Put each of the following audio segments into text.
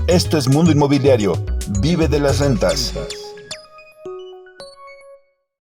Esto es Mundo Inmobiliario. Vive de las rentas.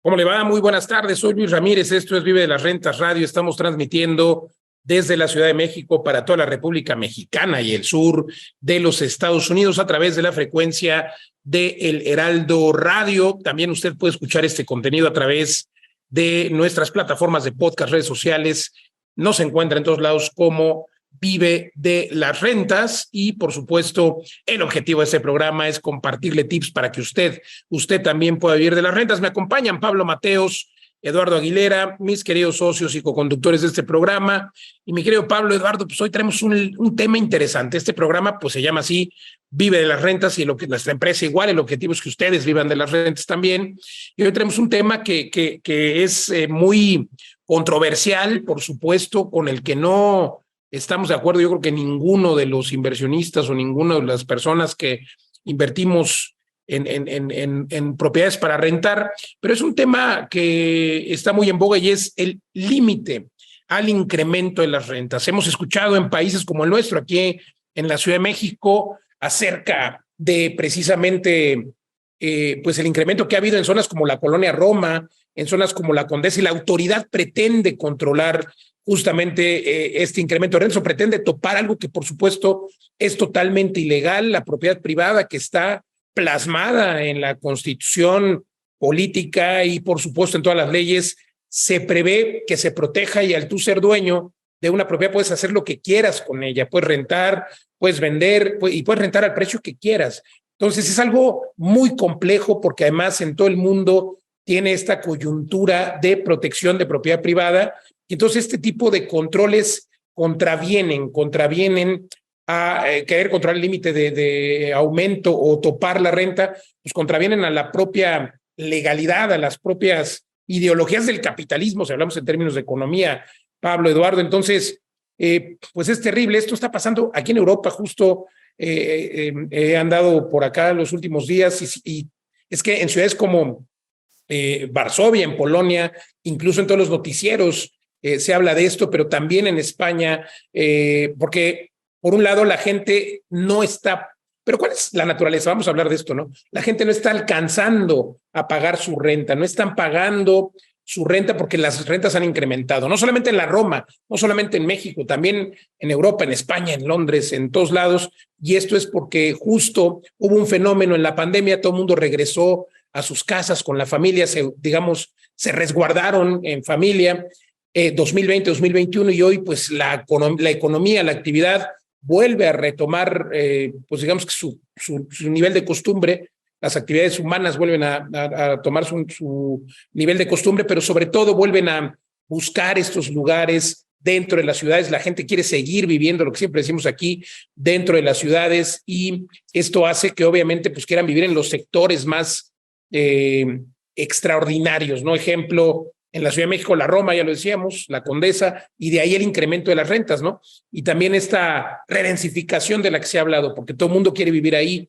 ¿Cómo le va? Muy buenas tardes. Soy Luis Ramírez. Esto es Vive de las Rentas Radio. Estamos transmitiendo desde la Ciudad de México para toda la República Mexicana y el sur de los Estados Unidos a través de la frecuencia de El Heraldo Radio. También usted puede escuchar este contenido a través de nuestras plataformas de podcast, redes sociales. Nos encuentra en todos lados como Vive de las Rentas y, por supuesto, el objetivo de este programa es compartirle tips para que usted también pueda vivir de las rentas. Me acompañan Pablo Mateos, Eduardo Aguilera, mis queridos socios y coconductores de este programa. Y mi querido Pablo, Eduardo, pues hoy tenemos un tema interesante. Este programa pues se llama así, Vive de las Rentas, y lo que nuestra empresa igual, el objetivo es que ustedes vivan de las rentas también. Y hoy tenemos un tema que es muy controversial, por supuesto, con el que no estamos de acuerdo. Yo creo que ninguno de los inversionistas o ninguna de las personas que invertimos en propiedades para rentar, pero es un tema que está muy en boga y es el límite al incremento de las rentas. Hemos escuchado en países como el nuestro, aquí en la Ciudad de México, acerca de precisamente pues el incremento que ha habido en zonas como la Colonia Roma, en zonas como la Condesa, y la autoridad pretende controlar justamente este incremento de rentas, o pretende topar algo que por supuesto es totalmente ilegal, la propiedad privada que está plasmada en la Constitución política y por supuesto en todas las leyes. Se prevé que se proteja, y al tú ser dueño de una propiedad puedes hacer lo que quieras con ella, puedes rentar, puedes vender y puedes rentar al precio que quieras. Entonces es algo muy complejo porque además en todo el mundo tiene esta coyuntura de protección de propiedad privada. Entonces este tipo de controles contravienen a querer controlar el límite de aumento o topar la renta, pues contravienen a la propia legalidad, a las propias ideologías del capitalismo, si hablamos en términos de economía, Pablo, Eduardo. Entonces, pues es terrible. Esto está pasando aquí en Europa, justo he andado por acá los últimos días y es que en ciudades como Varsovia, en Polonia, incluso en todos los noticieros se habla de esto, pero también en España, porque por un lado la gente no está, pero ¿cuál es la naturaleza? Vamos a hablar de esto, ¿no? La gente no está alcanzando a pagar su renta, no están pagando su renta porque las rentas han incrementado, no solamente en la Roma, no solamente en México, también en Europa, en España, en Londres, en todos lados, y esto es porque justo hubo un fenómeno en la pandemia, todo el mundo regresó a sus casas con la familia, se resguardaron en familia, 2020, 2021, y hoy pues la economía, la actividad vuelve a retomar, pues digamos que su nivel de costumbre. Las actividades humanas vuelven a tomar su nivel de costumbre, pero sobre todo vuelven a buscar estos lugares dentro de las ciudades. La gente quiere seguir viviendo, lo que siempre decimos aquí, dentro de las ciudades, y esto hace que obviamente pues quieran vivir en los sectores más extraordinarios, ¿no? Ejemplo, en la Ciudad de México, la Roma, ya lo decíamos, la Condesa, y de ahí el incremento de las rentas, ¿no? Y también esta redensificación de la que se ha hablado, porque todo el mundo quiere vivir ahí.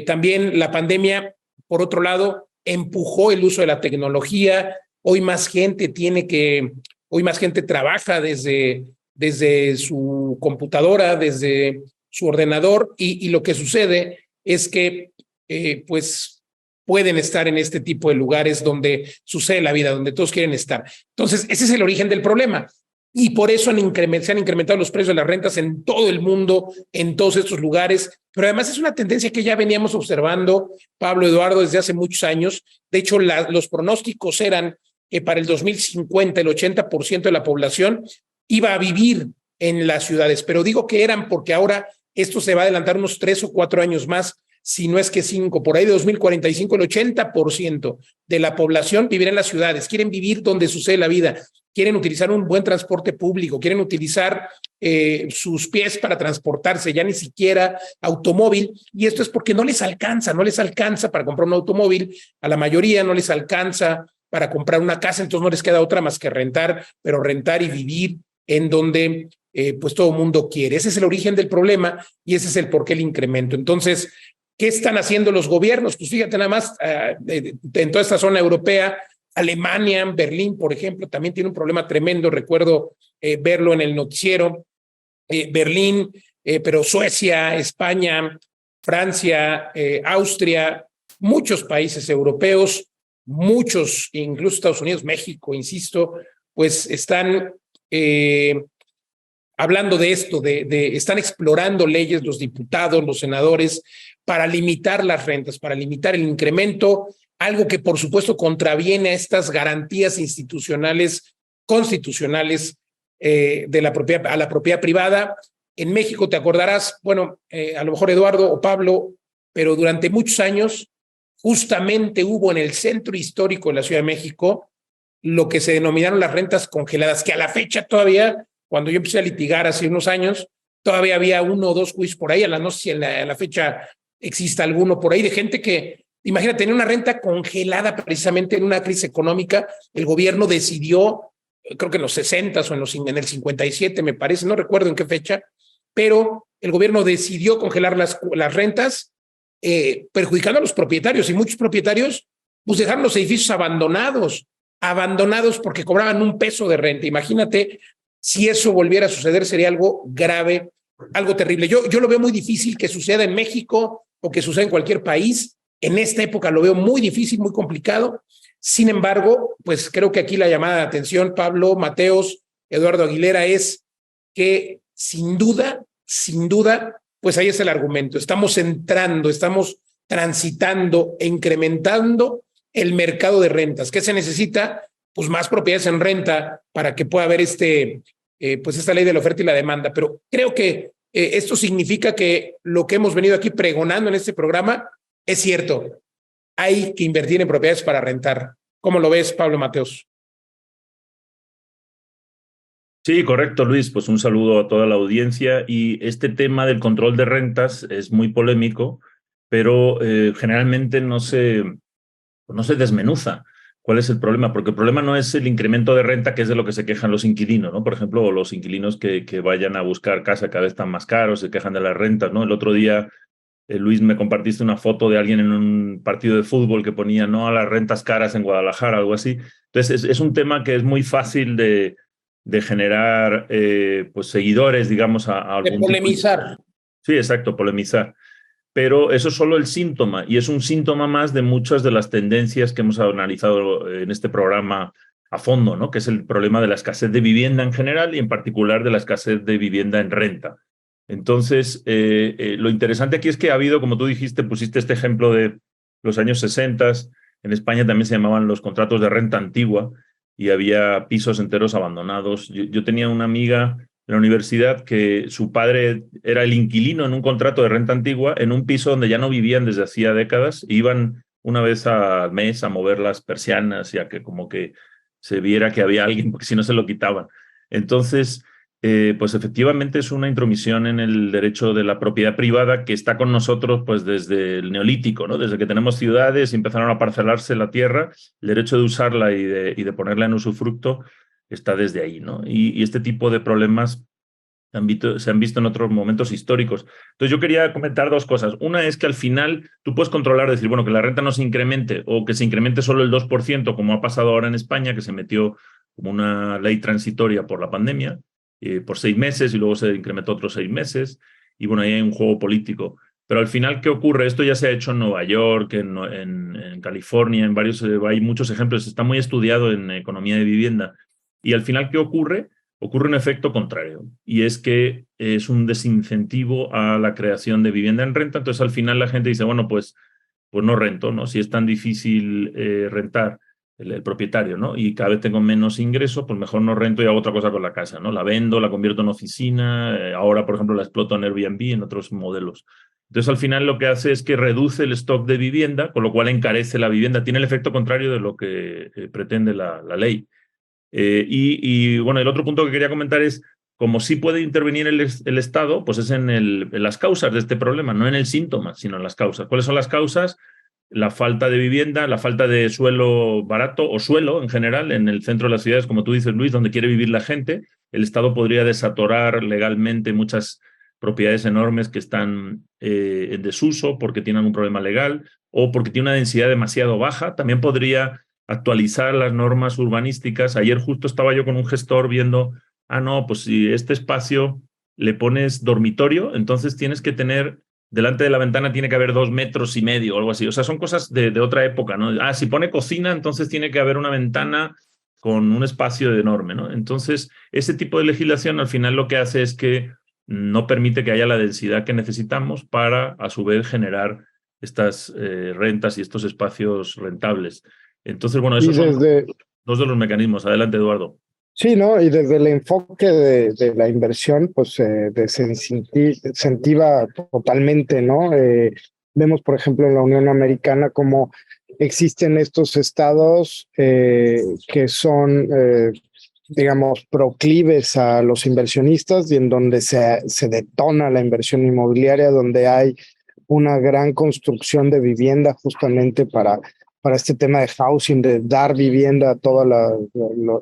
También la pandemia, por otro lado, empujó el uso de la tecnología. Hoy más gente trabaja desde su computadora, desde su ordenador, y lo que sucede es que pues pueden estar en este tipo de lugares donde sucede la vida, donde todos quieren estar. Entonces, ese es el origen del problema. Y por eso se han incrementado los precios de las rentas en todo el mundo, en todos estos lugares. Pero además es una tendencia que ya veníamos observando, Pablo, Eduardo, desde hace muchos años. De hecho, los pronósticos eran que para el 2050 el 80% de la población iba a vivir en las ciudades. Pero digo que eran porque ahora esto se va a adelantar unos 3 o 4 años más, si no es que 5, por ahí de 2045, el 80% de la población vivirá en las ciudades. Quieren vivir donde sucede la vida, quieren utilizar un buen transporte público, quieren utilizar sus pies para transportarse, ya ni siquiera automóvil, y esto es porque no les alcanza para comprar un automóvil, a la mayoría no les alcanza para comprar una casa, entonces no les queda otra más que rentar, pero rentar y vivir en donde pues todo el mundo quiere. Ese es el origen del problema y ese es el porqué el incremento. Entonces, ¿qué están haciendo los gobiernos? Pues fíjate nada más, en toda esta zona europea, Alemania, Berlín, por ejemplo, también tiene un problema tremendo. Recuerdo verlo en el noticiero. Berlín, pero Suecia, España, Francia, Austria, muchos países europeos, muchos, incluso Estados Unidos, México, insisto, pues están hablando de esto, están explorando leyes los diputados, los senadores, para limitar las rentas, para limitar el incremento, algo que por supuesto contraviene a estas garantías institucionales, constitucionales de la propiedad, a la propiedad privada. En México te acordarás, bueno, a lo mejor Eduardo o Pablo, pero durante muchos años justamente hubo en el centro histórico de la Ciudad de México lo que se denominaron las rentas congeladas, que a la fecha todavía, cuando yo empecé a litigar hace unos años, todavía había 1 o 2 juicios por ahí, no sé si en la fecha exista alguno por ahí, de gente que, imagínate, tenía una renta congelada precisamente en una crisis económica. El gobierno decidió, creo que en los 60 o en el 57, me parece, no recuerdo en qué fecha, pero el gobierno decidió congelar las rentas, perjudicando a los propietarios, y muchos propietarios pues dejaron los edificios abandonados porque cobraban $1 de renta. Imagínate, si eso volviera a suceder, sería algo grave, algo terrible. Yo lo veo muy difícil que suceda en México o que suceda en cualquier país. En esta época lo veo muy difícil, muy complicado. Sin embargo, pues creo que aquí la llamada de atención, Pablo, Mateos, Eduardo Aguilera, es que sin duda, pues ahí es el argumento. Estamos transitando e incrementando el mercado de rentas. ¿Qué se necesita? Pues más propiedades en renta para que pueda haber pues esta ley de la oferta y la demanda. Pero creo que esto significa que lo que hemos venido aquí pregonando en este programa es cierto. Hay que invertir en propiedades para rentar. ¿Cómo lo ves, Pablo Mateos? Sí, correcto, Luis. Pues un saludo a toda la audiencia. Y este tema del control de rentas es muy polémico, pero generalmente no se desmenuza. ¿Cuál es el problema? Porque el problema no es el incremento de renta, que es de lo que se quejan los inquilinos, ¿no? Por ejemplo, o los inquilinos que vayan a buscar casa cada vez están más caros, se quejan de las rentas, ¿no? El otro día, Luis, me compartiste una foto de alguien en un partido de fútbol que ponía no a las rentas caras en Guadalajara, algo así. Entonces, es un tema que es muy fácil de generar pues seguidores, digamos, a algún de polemizar. Sí, exacto, polemizar. Pero eso es solo el síntoma, y es un síntoma más de muchas de las tendencias que hemos analizado en este programa a fondo, ¿no? Que es el problema de la escasez de vivienda en general y en particular de la escasez de vivienda en renta. Entonces, lo interesante aquí es que ha habido, como tú dijiste, pusiste este ejemplo de los años 60, en España también se llamaban los contratos de renta antigua y había pisos enteros abandonados. Yo tenía una amiga en la universidad que su padre era el inquilino en un contrato de renta antigua en un piso donde ya no vivían desde hacía décadas. Iban una vez al mes a mover las persianas y a que como que se viera que había alguien, porque si no se lo quitaban. Entonces, pues efectivamente es una intromisión en el derecho de la propiedad privada que está con nosotros pues desde el Neolítico, ¿no? Desde que tenemos ciudades y empezaron a parcelarse la tierra, el derecho de usarla y de ponerla en usufructo está desde ahí, ¿no? Y este tipo de problemas se han visto en otros momentos históricos. Entonces yo quería comentar 2 cosas. Una es que al final tú puedes controlar, decir, bueno, que la renta no se incremente o que se incremente solo el 2%, como ha pasado ahora en España, que se metió como una ley transitoria por la pandemia, por 6 meses y luego se incrementó otros 6 meses. Y bueno, ahí hay un juego político. Pero al final, ¿qué ocurre? Esto ya se ha hecho en Nueva York, en California, en varios, hay muchos ejemplos, está muy estudiado en economía de vivienda. Y al final, ¿qué ocurre? Ocurre un efecto contrario, y es que es un desincentivo a la creación de vivienda en renta. Entonces, al final la gente dice, bueno, pues no rento, ¿no? Si es tan difícil rentar el propietario, ¿no? Y cada vez tengo menos ingreso, pues mejor no rento y hago otra cosa con la casa, ¿no? La vendo, la convierto en oficina, ahora, por ejemplo, la exploto en Airbnb, en otros modelos. Entonces, al final lo que hace es que reduce el stock de vivienda, con lo cual encarece la vivienda. Tiene el efecto contrario de lo que pretende la ley. Y bueno, el otro punto que quería comentar es, como sí puede intervenir el Estado, pues es en las causas de este problema, no en el síntoma, sino en las causas. ¿Cuáles son las causas? La falta de vivienda, la falta de suelo barato o suelo en general en el centro de las ciudades, como tú dices, Luis, donde quiere vivir la gente. El Estado podría desatorar legalmente muchas propiedades enormes que están en desuso porque tienen un problema legal o porque tiene una densidad demasiado baja. También podría actualizar las normas urbanísticas. Ayer justo estaba yo con un gestor viendo, no, pues si este espacio le pones dormitorio, entonces tienes que tener delante de la ventana tiene que haber 2,5 metros o algo así. O sea, son cosas de otra época, ¿no? Ah, si pone cocina, entonces tiene que haber una ventana con un espacio enorme, ¿no? Entonces, ese tipo de legislación al final lo que hace es que no permite que haya la densidad que necesitamos para, a su vez, generar estas rentas y estos espacios rentables. Entonces, bueno, esos son dos de los mecanismos. Adelante, Eduardo. Sí, ¿no? Y desde el enfoque de la inversión, pues desincentiva totalmente, ¿no? Vemos, por ejemplo, en la Unión Americana cómo existen estos estados que son, digamos, proclives a los inversionistas y en donde se detona la inversión inmobiliaria, donde hay una gran construcción de vivienda justamente para este tema de housing, de dar vivienda a todos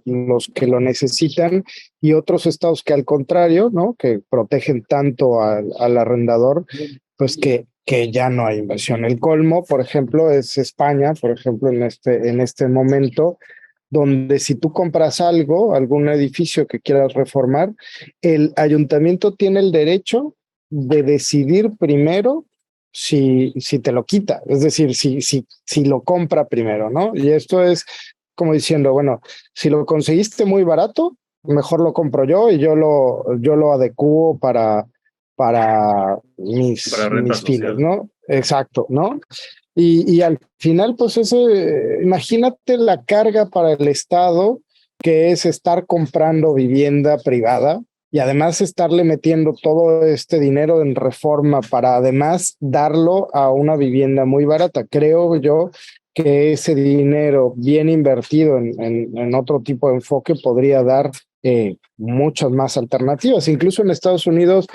los que lo necesitan, y otros estados que al contrario, ¿no? Que protegen tanto al arrendador, pues que ya no hay inversión. El colmo, por ejemplo, es España, por ejemplo, en este momento, donde si tú compras algún edificio que quieras reformar, el ayuntamiento tiene el derecho de decidir primero si te lo quita, es decir, si lo compra primero, ¿no? Y esto es como diciendo, bueno, si lo conseguiste muy barato, mejor lo compro yo y yo lo adecuo para mis fines, ¿no? Exacto, ¿no? Y al final, pues imagínate la carga para el Estado, que es estar comprando vivienda privada, y además estarle metiendo todo este dinero en reforma para además darlo a una vivienda muy barata. Creo yo que ese dinero bien invertido en otro tipo de enfoque podría dar muchas más alternativas. Incluso en Estados Unidos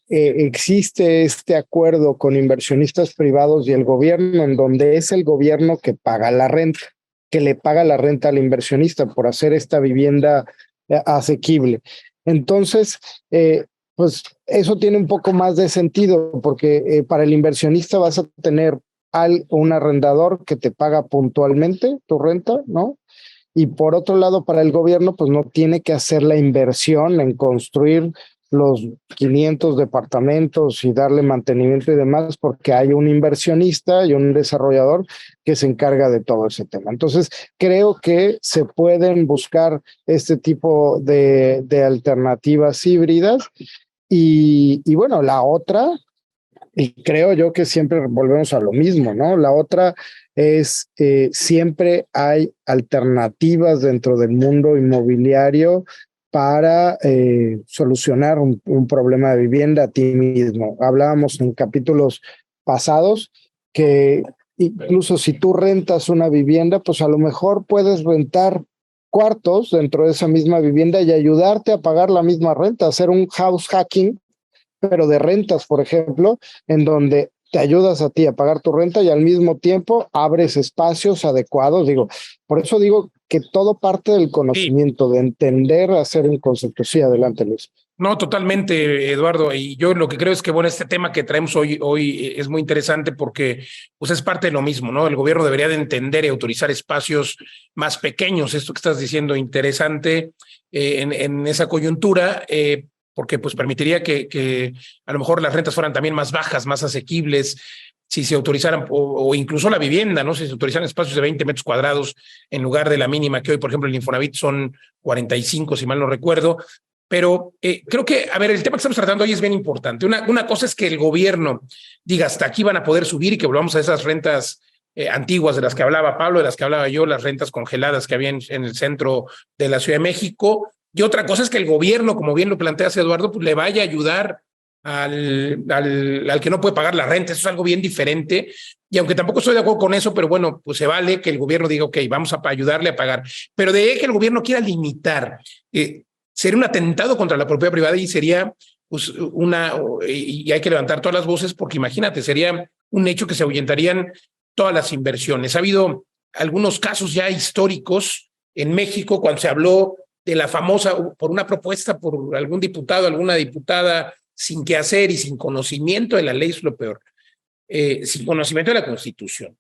existe este acuerdo con inversionistas privados y el gobierno, en donde es el gobierno que paga la renta, que le paga la renta al inversionista por hacer esta vivienda asequible. Entonces, pues eso tiene un poco más de sentido, porque para el inversionista vas a tener un arrendador que te paga puntualmente tu renta, ¿no? Y por otro lado, para el gobierno, pues no tiene que hacer la inversión en construir los 500 departamentos y darle mantenimiento y demás, porque hay un inversionista y un desarrollador que se encarga de todo ese tema. Entonces, creo que se pueden buscar este tipo de alternativas híbridas. Y bueno, la otra, y creo yo que siempre volvemos a lo mismo, ¿no? La otra es siempre hay alternativas dentro del mundo inmobiliario para solucionar un problema de vivienda a ti mismo. Hablábamos en capítulos pasados que incluso si tú rentas una vivienda, pues a lo mejor puedes rentar cuartos dentro de esa misma vivienda y ayudarte a pagar la misma renta, hacer un house hacking, pero de rentas, por ejemplo, en donde te ayudas a ti a pagar tu renta y al mismo tiempo abres espacios adecuados. Por eso digo que todo parte del conocimiento, de entender, hacer un concepto. Sí, adelante, Luis. No, totalmente, Eduardo. Y yo lo que creo es que, bueno, este tema que traemos hoy es muy interesante porque pues es parte de lo mismo, ¿no? El gobierno debería de entender y autorizar espacios más pequeños. Esto que estás diciendo, interesante en esa coyuntura, porque pues permitiría que a lo mejor las rentas fueran también más bajas, más asequibles, si se autorizaran, o incluso la vivienda, ¿no? Si se autorizaran espacios de 20 metros cuadrados en lugar de la mínima que hoy, por ejemplo, el Infonavit son 45, si mal no recuerdo. Pero creo que, a ver, el tema que estamos tratando hoy es bien importante. Una cosa es que el gobierno diga hasta aquí van a poder subir y que volvamos a esas rentas antiguas de las que hablaba Pablo, de las que hablaba yo, las rentas congeladas que había en el centro de la Ciudad de México. Y otra cosa es que el gobierno, como bien lo planteas, Eduardo, pues le vaya a ayudar al que no puede pagar la renta. Eso es algo bien diferente. Y aunque tampoco estoy de acuerdo con eso, pero bueno, pues se vale que el gobierno diga, ok, vamos a ayudarle a pagar. Pero de que el gobierno quiera limitar, sería un atentado contra la propiedad privada y sería pues y hay que levantar todas las voces porque imagínate, sería un hecho que se ahuyentarían todas las inversiones. Ha habido algunos casos ya históricos en México cuando se habló de la famosa, por una propuesta por algún diputado, alguna diputada sin qué hacer y sin conocimiento de la ley, es lo peor, sin conocimiento de la Constitución.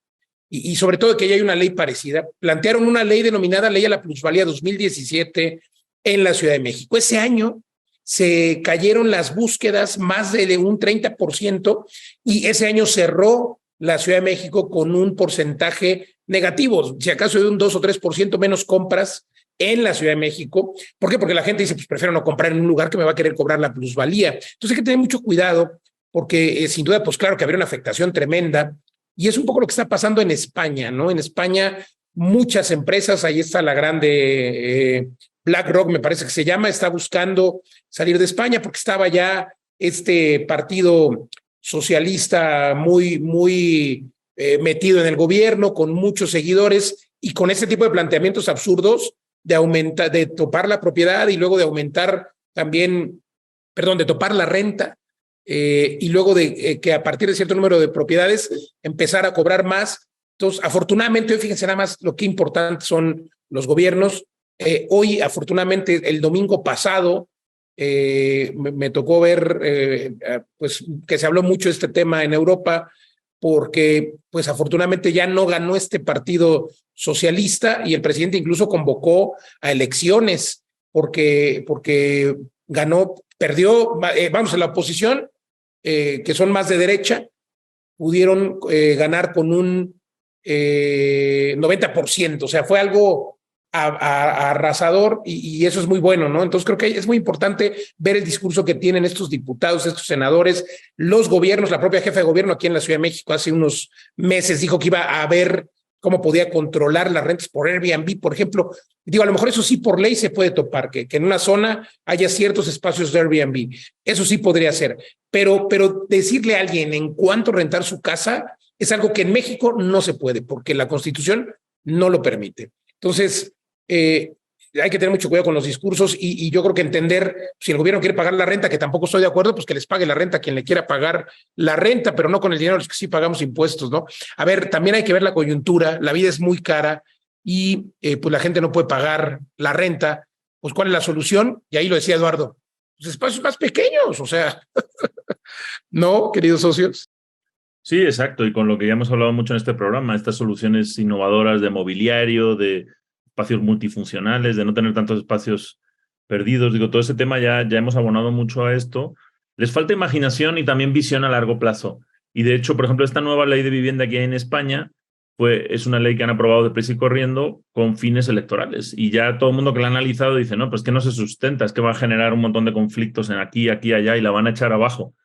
Y sobre todo que ya hay una ley parecida. Plantearon una ley denominada Ley a la Plusvalía 2017 en la Ciudad de México. Ese año se cayeron las búsquedas más de un 30% y ese año cerró la Ciudad de México con un porcentaje negativo, si acaso de un 2 o 3% menos compras en la Ciudad de México. ¿Por qué? Porque la gente dice, pues prefiero no comprar en un lugar que me va a querer cobrar la plusvalía. Entonces hay que tener mucho cuidado porque sin duda, pues claro que habría una afectación tremenda y es un poco lo que está pasando en España, ¿no? En España muchas empresas, ahí está la grande BlackRock, me parece que se llama, está buscando salir de España porque estaba ya este partido socialista muy metido en el gobierno, con muchos seguidores y con este tipo de planteamientos absurdos de topar la propiedad y luego de aumentar también, de topar la renta y luego de que a partir de cierto número de propiedades empezar a cobrar más. Entonces, afortunadamente, hoy fíjense nada más lo que importante son los gobiernos. Hoy, afortunadamente, el domingo pasado, me tocó ver pues que se habló mucho de este tema en Europa porque pues afortunadamente ya no ganó este partido socialista y el presidente incluso convocó a elecciones porque perdió, vamos, en la oposición, que son más de derecha, pudieron ganar con un 90%, o sea, fue algo arrasador y eso es muy bueno, ¿no? Entonces creo que es muy importante ver el discurso que tienen estos diputados, estos senadores, los gobiernos. La propia jefa de gobierno aquí en la Ciudad de México hace unos meses dijo que iba a ver cómo podía controlar las rentas por Airbnb, por ejemplo. Digo, a lo mejor eso sí por ley se puede topar, que en una zona haya ciertos espacios de Airbnb. Eso sí podría ser, pero decirle a alguien en cuánto rentar su casa es algo que en México no se puede porque la Constitución no lo permite. Entonces, hay que tener mucho cuidado con los discursos y yo creo que entender si el gobierno quiere pagar la renta, que tampoco estoy de acuerdo, pues que les pague la renta a quien le quiera pagar la renta, pero no con el dinero de los que sí pagamos impuestos, ¿no? A ver, también hay que ver la coyuntura, la vida es muy cara y pues la gente no puede pagar la renta. Pues ¿cuál es la solución? Y ahí lo decía Eduardo, pues espacios más pequeños, o sea, ¿no, queridos socios? Sí, exacto, y con lo que ya hemos hablado mucho en este programa, estas soluciones innovadoras de mobiliario, de espacios multifuncionales, de no tener tantos espacios perdidos. Digo, todo ese tema ya hemos abonado mucho a esto. Les falta imaginación y también visión a largo plazo. Y de hecho, por ejemplo, esta nueva ley de vivienda que hay en España es una ley que han aprobado deprisa y corriendo con fines electorales. Y ya todo el mundo que la ha analizado dice, no, pues que no se sustenta, es que va a generar un montón de conflictos en aquí, allá y la van a echar abajo.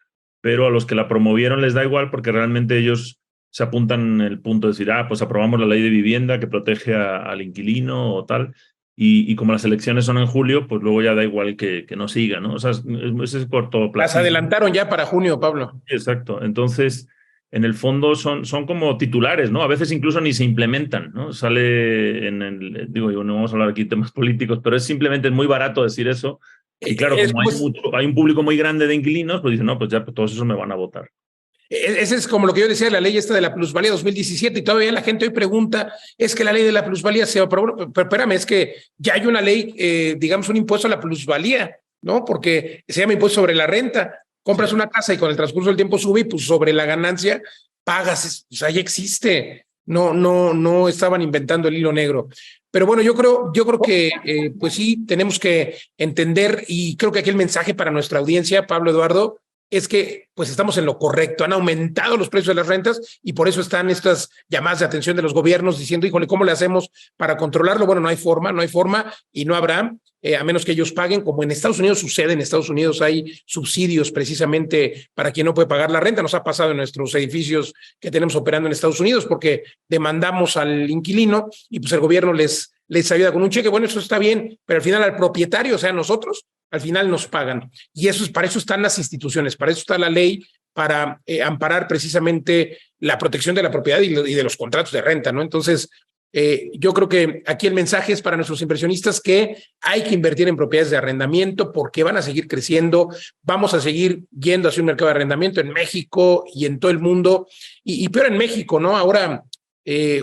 Pero a los que la promovieron les da igual porque realmente ellos se apuntan en el punto de decir, pues aprobamos la ley de vivienda que protege al inquilino o tal, y como las elecciones son en julio, pues luego ya da igual que no siga, ¿no? O sea, es corto plazo. Las adelantaron ya para junio, Pablo. Exacto. Entonces, en el fondo son como titulares, ¿no? A veces incluso ni se implementan, ¿no? Sale digo, no vamos a hablar aquí de temas políticos, pero es simplemente muy barato decir eso. Y claro, como hay un público muy grande de inquilinos, pues dicen, no, pues ya todos esos me van a votar. Ese es como lo que yo decía, la ley esta de la plusvalía 2017, y todavía la gente hoy pregunta, es que la ley de la plusvalía se aprobó, pero espérame, es que ya hay una ley, digamos un impuesto a la plusvalía, ¿no? Porque se llama impuesto sobre la renta. Compras una casa y con el transcurso del tiempo sube y pues sobre la ganancia pagas, o sea, ya existe. No estaban inventando el hilo negro. Pero bueno, yo creo que pues sí, tenemos que entender y creo que aquí el mensaje para nuestra audiencia, Pablo, Eduardo, es que pues estamos en lo correcto. Han aumentado los precios de las rentas y por eso están estas llamadas de atención de los gobiernos diciendo, híjole, ¿cómo le hacemos para controlarlo? Bueno, no hay forma y no habrá, a menos que ellos paguen, como en Estados Unidos sucede. En Estados Unidos hay subsidios precisamente para quien no puede pagar la renta. Nos ha pasado en nuestros edificios que tenemos operando en Estados Unidos porque demandamos al inquilino y pues el gobierno les ayuda con un cheque. Bueno, eso está bien, pero al final al propietario, o sea, nosotros, al final nos pagan. Y para eso están las instituciones, para eso está la ley, para amparar precisamente la protección de la propiedad y de los contratos de renta, ¿no? Entonces, yo creo que aquí el mensaje es para nuestros inversionistas que hay que invertir en propiedades de arrendamiento porque van a seguir creciendo, vamos a seguir yendo hacia un mercado de arrendamiento en México y en todo el mundo, y peor en México, ¿no? Ahora,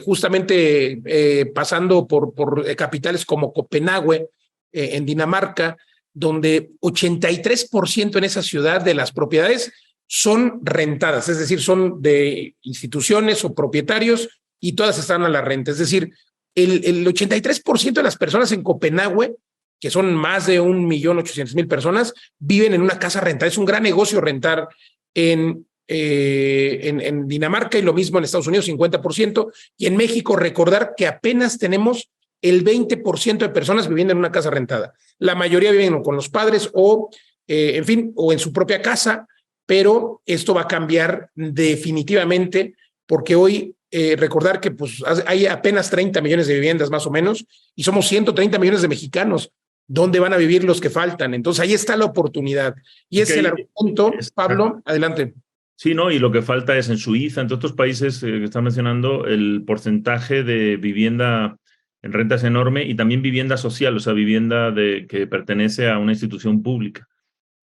justamente pasando por capitales como Copenhague, en Dinamarca, donde 83% en esa ciudad de las propiedades son rentadas, es decir, son de instituciones o propietarios y todas están a la renta. Es decir, el 83% de las personas en Copenhague que son más de 1.800.000 personas, viven en una casa rentada. Es un gran negocio rentar en Dinamarca y lo mismo en Estados Unidos, 50%. Y en México, recordar que apenas tenemos el 20% de personas viviendo en una casa rentada. La mayoría viven con los padres o, en fin, o en su propia casa, pero esto va a cambiar definitivamente porque hoy recordar que pues, hay apenas 30 millones de viviendas más o menos y somos 130 millones de mexicanos. ¿Dónde van a vivir los que faltan? Entonces ahí está la oportunidad. Y es el argumento, Pablo, adelante. Sí, ¿no? Y lo que falta es en Suiza, entre otros países que están mencionando, el porcentaje de vivienda en renta es enorme y también vivienda social, o sea, vivienda que pertenece a una institución pública.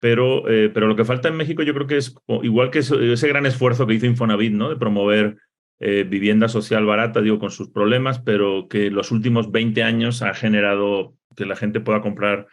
Pero lo que falta en México yo creo que es igual que ese gran esfuerzo que hizo Infonavit, ¿no? De promover vivienda social barata, digo, con sus problemas, pero que los últimos 20 años ha generado que la gente pueda comprar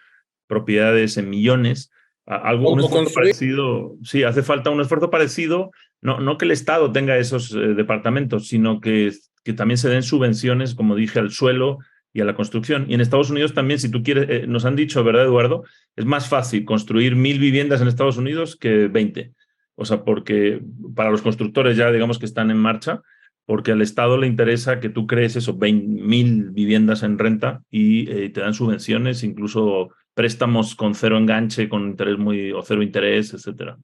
propiedades en millones. Un esfuerzo parecido, sí, hace falta un esfuerzo parecido, no que el Estado tenga esos departamentos, sino que también se den subvenciones, como dije, al suelo y a la construcción. Y en Estados Unidos también, si tú quieres, nos han dicho, ¿verdad, Eduardo? Es más fácil construir 1.000 viviendas en Estados Unidos que 20. O sea, porque para los constructores ya, digamos que están en marcha, porque al Estado le interesa que tú crees eso, 20.000 viviendas en renta y te dan subvenciones, incluso préstamos con cero enganche, con interés o cero interés, etcétera.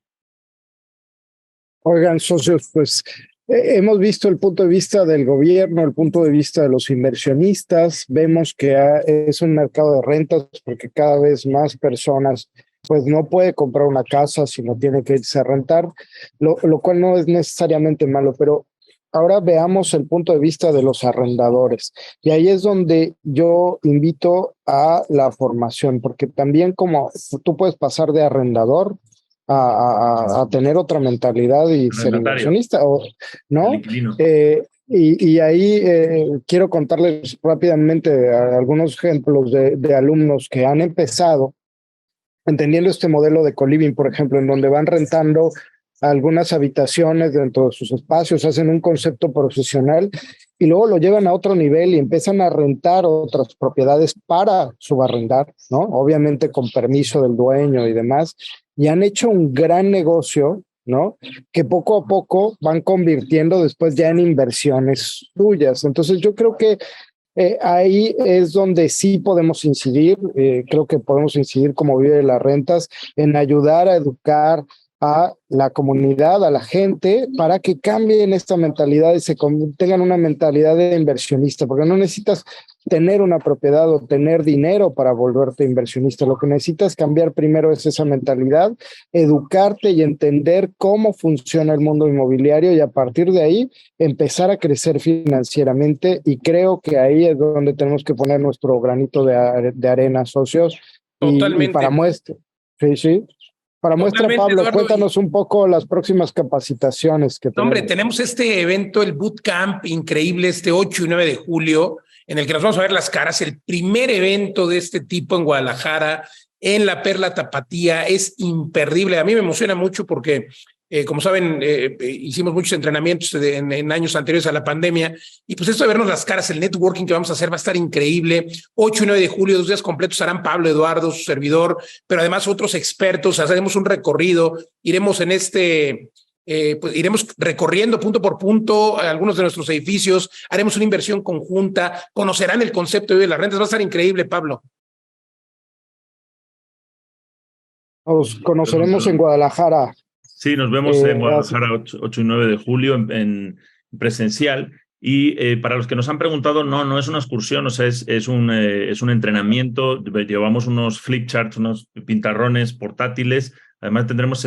Oigan, socios, pues hemos visto el punto de vista del gobierno, el punto de vista de los inversionistas. Vemos que es un mercado de rentas porque cada vez más personas pues no puede comprar una casa, sino tiene que irse a rentar, lo cual no es necesariamente malo, pero ahora veamos el punto de vista de los arrendadores. Y ahí es donde yo invito a la formación, porque también como tú puedes pasar de arrendador a tener otra mentalidad y ser inversionista, ¿no? Y ahí quiero contarles rápidamente algunos ejemplos de alumnos que han empezado entendiendo este modelo de co-living, por ejemplo, en donde van rentando algunas habitaciones dentro de sus espacios, hacen un concepto profesional y luego lo llevan a otro nivel y empiezan a rentar otras propiedades para subarrendar, ¿no? Obviamente con permiso del dueño y demás, y han hecho un gran negocio, ¿no? Que poco a poco van convirtiendo después ya en inversiones suyas. Entonces yo creo que ahí es donde sí podemos incidir, creo que podemos incidir como Vive de las Rentas, en ayudar a educar a la comunidad, a la gente, para que cambien esta mentalidad y tengan una mentalidad de inversionista, porque no necesitas tener una propiedad o tener dinero para volverte inversionista. Lo que necesitas cambiar primero es esa mentalidad, educarte y entender cómo funciona el mundo inmobiliario y a partir de ahí empezar a crecer financieramente, y creo que ahí es donde tenemos que poner nuestro granito de arena, socios. Totalmente. Y para muestra, sí. Para muestra, Pablo, Eduardo, cuéntanos un poco las próximas capacitaciones que tenemos. Hombre, tenemos este evento, el Bootcamp, increíble, este 8 y 9 de julio, en el que nos vamos a ver las caras, el primer evento de este tipo en Guadalajara, en la Perla Tapatía, es imperdible. A mí me emociona mucho porque, como saben, hicimos muchos entrenamientos en años anteriores a la pandemia, y pues esto de vernos las caras, el networking que vamos a hacer va a estar increíble. 8 y 9 de julio, 2 días completos, estarán Pablo, Eduardo, su servidor, pero además otros expertos. Haremos un recorrido, iremos en pues iremos recorriendo punto por punto algunos de nuestros edificios, haremos una inversión conjunta, conocerán el concepto de las rentas, va a estar increíble, Pablo. Nos conoceremos en Guadalajara. Sí, nos vemos en Guadalajara 8 y 9 de julio en presencial. Y para los que nos han preguntado, no es una excursión, o sea, es un entrenamiento. Llevamos unos flip charts, unos pintarrones portátiles. Además tendremos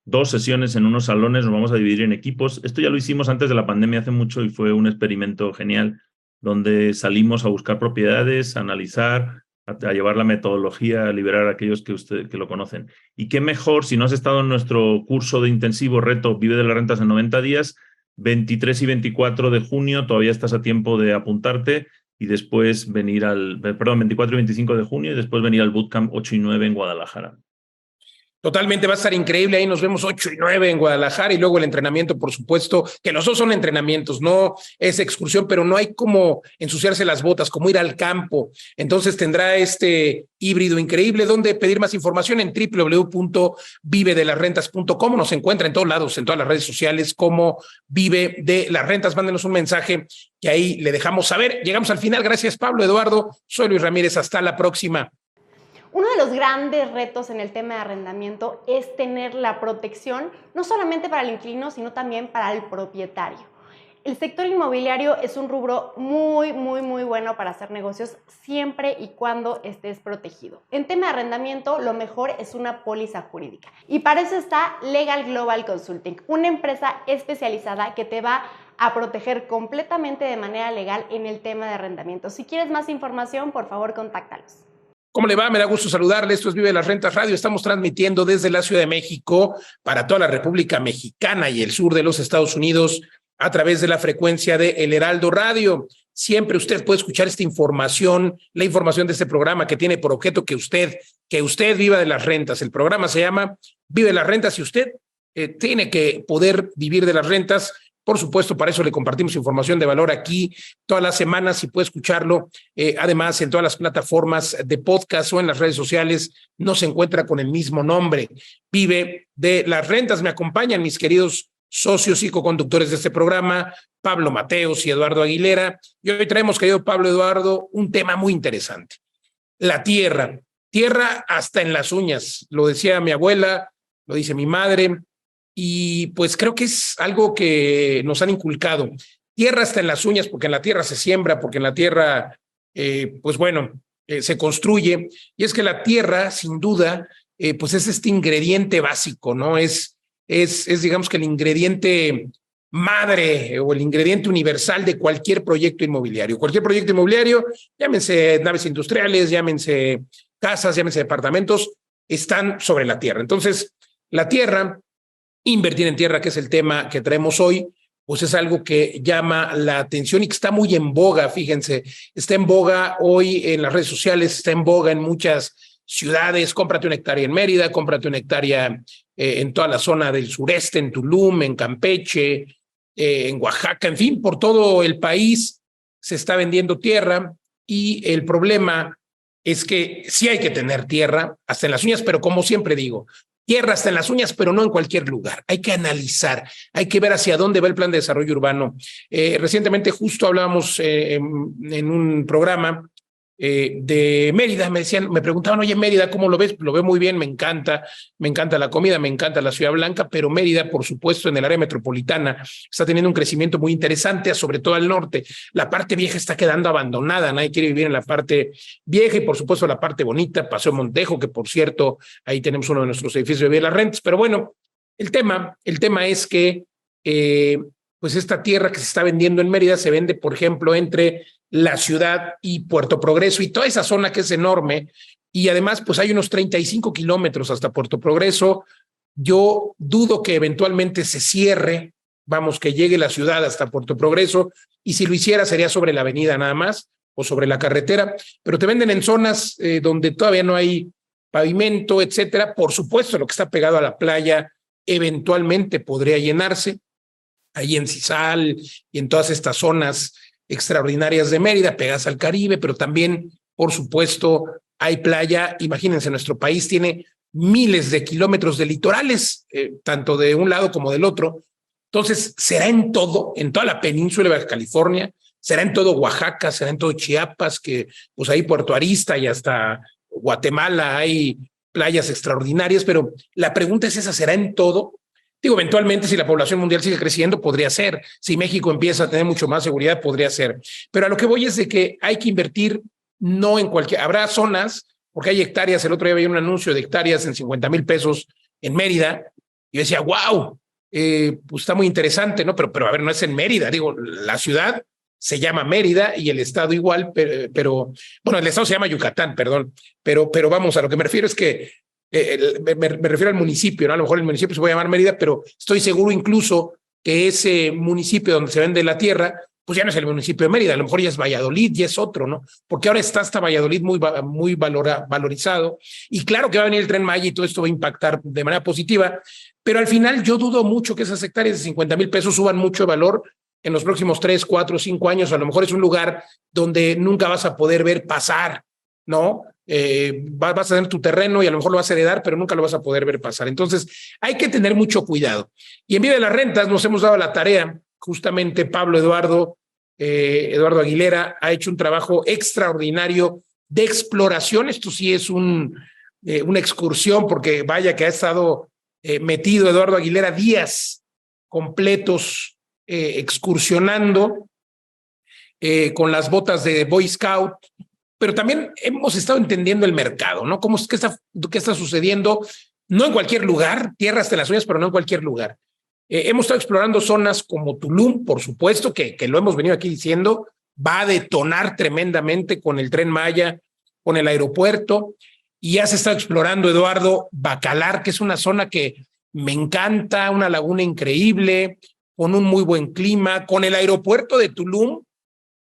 2 sesiones en unos salones, nos vamos a dividir en equipos. Esto ya lo hicimos antes de la pandemia hace mucho y fue un experimento genial donde salimos a buscar propiedades, a analizar, a llevar la metodología, a liberar a aquellos que lo conocen. Y qué mejor si no has estado en nuestro curso de intensivo reto Vive de las Rentas en 90 días, 23 y 24 de junio, todavía estás a tiempo de apuntarte y después venir 24 y 25 de junio y después venir al Bootcamp 8 y 9 en Guadalajara. Totalmente, va a estar increíble. Ahí nos vemos 8 y 9 en Guadalajara y luego el entrenamiento, por supuesto, que los dos son entrenamientos, no es excursión, pero no hay como ensuciarse las botas, como ir al campo. Entonces tendrá este híbrido increíble. ¿Dónde pedir más información? En www.vivedelasrentas.com. Nos encuentra en todos lados, en todas las redes sociales, como Vive de las Rentas. Mándenos un mensaje que ahí le dejamos saber. Llegamos al final. Gracias, Pablo, Eduardo. Soy Luis Ramírez. Hasta la próxima. Uno de los grandes retos en el tema de arrendamiento es tener la protección no solamente para el inquilino, sino también para el propietario. El sector inmobiliario es un rubro muy bueno para hacer negocios siempre y cuando estés protegido. En tema de arrendamiento, lo mejor es una póliza jurídica. Y para eso está Legal Global Consulting, una empresa especializada que te va a proteger completamente de manera legal en el tema de arrendamiento. Si quieres más información, por favor, contáctalos. ¿Cómo le va? Me da gusto saludarle. Esto es Vive las Rentas Radio. Estamos transmitiendo desde la Ciudad de México para toda la República Mexicana y el sur de los Estados Unidos a través de la frecuencia de El Heraldo Radio. Siempre usted puede escuchar esta información, la información de este programa que tiene por objeto que usted viva de las rentas. El programa se llama Vive las Rentas y usted tiene que poder vivir de las rentas. Por supuesto, para eso le compartimos información de valor aquí todas las semanas y puede escucharlo. Además, en todas las plataformas de podcast o en las redes sociales nos encuentra con el mismo nombre. Vive de las Rentas. Me acompañan mis queridos socios y coconductores de este programa, Pablo Mateos y Eduardo Aguilera. Y hoy traemos, querido Pablo, Eduardo, un tema muy interesante. La tierra. Tierra hasta en las uñas. Lo decía mi abuela, lo dice mi madre. Y pues creo que es algo que nos han inculcado. Tierra hasta en las uñas, porque en la tierra se siembra, porque en la tierra, se construye. Y es que la tierra, sin duda, pues es este ingrediente básico, ¿no? Es digamos que el ingrediente madre o el ingrediente universal de cualquier proyecto inmobiliario. Cualquier proyecto inmobiliario, llámense naves industriales, llámense casas, llámense departamentos, están sobre la tierra. Entonces, la tierra, invertir en tierra, que es el tema que traemos hoy, pues es algo que llama la atención y que está muy en boga, fíjense, está en boga hoy en las redes sociales, está en boga en muchas ciudades. Cómprate una hectárea en Mérida, cómprate una hectárea en toda la zona del sureste, en Tulum, en Campeche, en Oaxaca, en fin, por todo el país se está vendiendo tierra y el problema es que sí hay que tener tierra hasta en las uñas, pero como siempre digo, tierra hasta en las uñas, pero no en cualquier lugar. Hay que analizar, hay que ver hacia dónde va el plan de desarrollo urbano. Recientemente justo hablábamos en un programa de Mérida, me preguntaban, oye, Mérida, ¿cómo lo ves? Lo veo muy bien, me encanta la comida, me encanta la Ciudad Blanca, pero Mérida, por supuesto, en el área metropolitana está teniendo un crecimiento muy interesante, sobre todo al norte. La parte vieja está quedando abandonada, nadie quiere vivir en la parte vieja y, por supuesto, la parte bonita, Paseo Montejo, que, por cierto, ahí tenemos uno de nuestros edificios de Vive las Rentas. Pero bueno, el tema es que pues esta tierra que se está vendiendo en Mérida se vende, por ejemplo, entre la ciudad y Puerto Progreso y toda esa zona que es enorme. Y además, pues hay unos 35 kilómetros hasta Puerto Progreso. Yo dudo que eventualmente se cierre, vamos, que llegue la ciudad hasta Puerto Progreso. Y si lo hiciera sería sobre la avenida nada más o sobre la carretera. Pero te venden en zonas donde todavía no hay pavimento, etcétera. Por supuesto, lo que está pegado a la playa eventualmente podría llenarse. Ahí en Cisal y en todas estas zonas extraordinarias de Mérida, pegadas al Caribe, pero también, por supuesto, hay playa. Imagínense, nuestro país tiene miles de kilómetros de litorales, tanto de un lado como del otro. Entonces, será en toda la península de Baja California, será en todo Oaxaca, será en todo Chiapas, que pues ahí Puerto Arista y hasta Guatemala hay playas extraordinarias, pero la pregunta es esa, ¿será en todo? Digo, eventualmente, si la población mundial sigue creciendo, podría ser. Si México empieza a tener mucho más seguridad, podría ser. Pero a lo que voy es de que hay que invertir no en cualquier... Habrá zonas, porque hay hectáreas. El otro día veía un anuncio de hectáreas en 50,000 pesos en Mérida. Y yo decía, wow, pues está muy interesante, ¿no? Pero a ver, no es en Mérida. Digo, la ciudad se llama Mérida y el estado igual, pero bueno, el estado se llama Yucatán, perdón. Pero vamos, a lo que me refiero es que me refiero al municipio, ¿no? A lo mejor el municipio se puede llamar Mérida, pero estoy seguro incluso que ese municipio donde se vende la tierra, pues ya no es el municipio de Mérida, a lo mejor ya es Valladolid, ya es otro, ¿no? Porque ahora está hasta Valladolid muy valorizado, y claro que va a venir el Tren Maya y todo esto va a impactar de manera positiva, pero al final yo dudo mucho que esas hectáreas de 50,000 pesos suban mucho de valor en los próximos 3, 4, 5 años. A lo mejor es un lugar donde nunca vas a poder ver pasar, ¿no? Vas a tener tu terreno y a lo mejor lo vas a heredar, pero nunca lo vas a poder ver pasar. Entonces, hay que tener mucho cuidado. Y en Vive de las Rentas nos hemos dado la tarea, justamente Pablo Eduardo Eduardo Aguilera ha hecho un trabajo extraordinario de exploración. Esto sí es una excursión, porque vaya que ha estado metido Eduardo Aguilera días completos excursionando con las botas de Boy Scout, pero también hemos estado entendiendo el mercado, ¿no? ¿Qué está sucediendo? No en cualquier lugar, tierra hasta las uñas, pero no en cualquier lugar. Hemos estado explorando zonas como Tulum, por supuesto, que lo hemos venido aquí diciendo, va a detonar tremendamente con el Tren Maya, con el aeropuerto, y has estado explorando, Eduardo, Bacalar, que es una zona que me encanta, una laguna increíble, con un muy buen clima, con el aeropuerto de Tulum,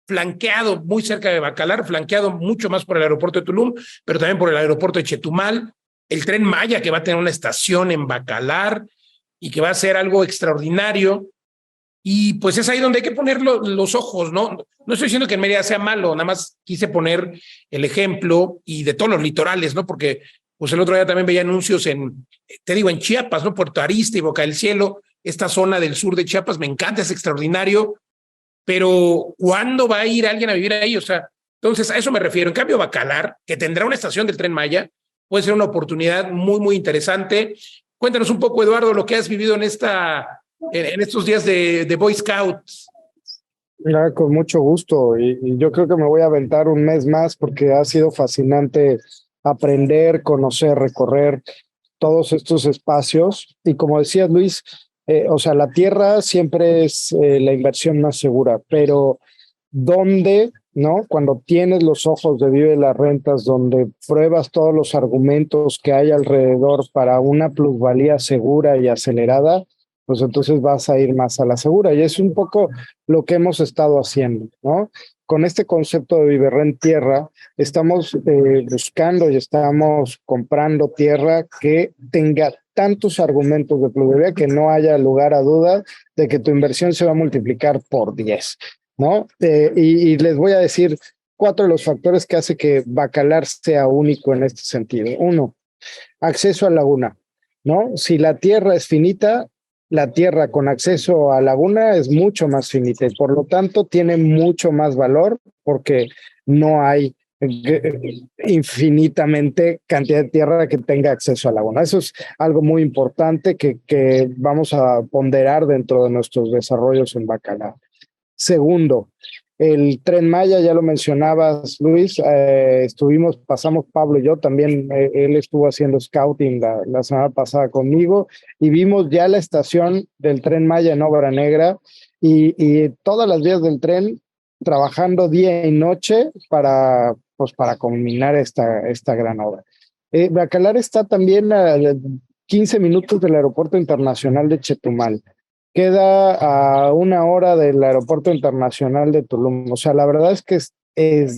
flanqueado muy cerca de Bacalar, flanqueado mucho más por el aeropuerto de Tulum, pero también por el aeropuerto de Chetumal, el Tren Maya, que va a tener una estación en Bacalar y que va a ser algo extraordinario. Y pues es ahí donde hay que poner los ojos, ¿no? No estoy diciendo que en Mérida sea malo, nada más quise poner el ejemplo, y de todos los litorales, ¿no? Porque pues el otro día también veía anuncios en Chiapas, ¿no? Puerto Arista y Boca del Cielo, esta zona del sur de Chiapas, me encanta, es extraordinario, pero ¿cuándo va a ir alguien a vivir ahí? O sea, entonces a eso me refiero. En cambio, Bacalar, que tendrá una estación del Tren Maya, puede ser una oportunidad muy, muy interesante. Cuéntanos un poco, Eduardo, lo que has vivido en estos días de Boy Scouts. Mira, con mucho gusto, y yo creo que me voy a aventar un mes más porque ha sido fascinante aprender, conocer, recorrer todos estos espacios. Y como decías, Luis, o sea, la tierra siempre es la inversión más segura, pero ¿dónde, no? Cuando tienes los ojos de Vive las Rentas, donde pruebas todos los argumentos que hay alrededor para una plusvalía segura y acelerada, pues entonces vas a ir más a la segura. Y es un poco lo que hemos estado haciendo, ¿no? Con este concepto de Viverrent Tierra, estamos buscando y estamos comprando tierra que tenga tantos argumentos de plusvalía que no haya lugar a duda de que tu inversión se va a multiplicar por 10, ¿no? Y les voy a decir 4 de los factores que hace que Bacalar sea único en este sentido. 1, acceso a laguna, ¿no? Si la tierra es finita, la tierra con acceso a laguna es mucho más finita y por lo tanto tiene mucho más valor porque no hay infinitamente cantidad de tierra que tenga acceso a laguna. Eso es algo muy importante que vamos a ponderar dentro de nuestros desarrollos en Bacalar. Segundo, el Tren Maya, ya lo mencionabas, Luis, pasamos Pablo y yo también, él estuvo haciendo scouting la semana pasada conmigo y vimos ya la estación del Tren Maya en obra negra y todas las vías del tren trabajando día y noche para culminar esta gran obra. Bacalar está también a 15 minutos del Aeropuerto Internacional de Chetumal. Queda a 1 hora del Aeropuerto Internacional de Tulum. O sea, la verdad es que